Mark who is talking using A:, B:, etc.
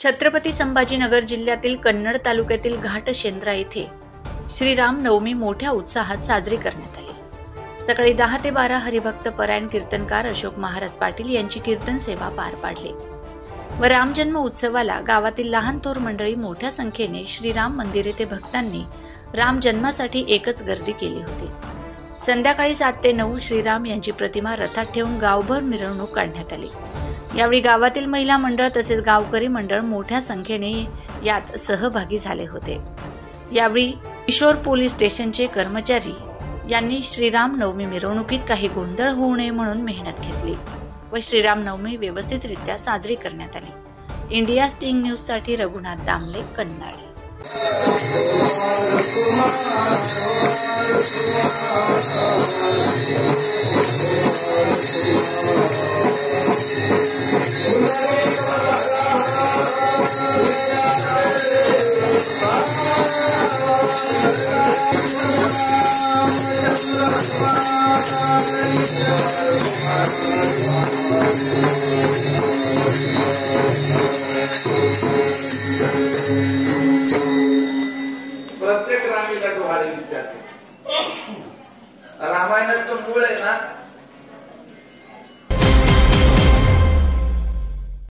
A: छत्रपती संभाजीनगर जिल्ह्यातील कन्नड तालुक्यातील घाटशेंद्रा येथे श्रीराम नवमी मोठ्या उत्साहात साजरी करण्यात आली। सकाळी 10 ते 12 हरिभक्त परायण कीर्तनकार अशोक महाराज पाटील यांची कीर्तन सेवा पार पाडली व रामजन्म उत्सवाला गावातील लहान थोर मंडळी मोठ्या संख्येने श्रीराम मंदिर येथे भक्तांनी राम जन्मासाठी एकच गर्दी केली होती। संध्याकाळी 7 ते 9 श्रीराम यांची प्रतिमा रथात ठेवून गावभर मिरवणूक काढण्यात आली। यावेळी गावातील महिला मंडळ तसेच गावकरी मंडळ मोठ्या संख्येने यात सहभागी झाले होते। यावेळी किशोर पोलीस स्टेशनचे कर्मचारी यांनी श्रीराम नवमी मिरवणुकीत काही गोंधळ होऊ नये म्हणून मेहनत घेतली व श्रीराम नवमी व्यवस्थितरित्या साजरी करण्यात आली। इंडिया स्टिंग न्यूज साठी रघुनाथ दामले, कन्नड।
B: प्रत्येक रामीला डोहाळे विद्यार्थी रामायणाचं मूळ आहे ना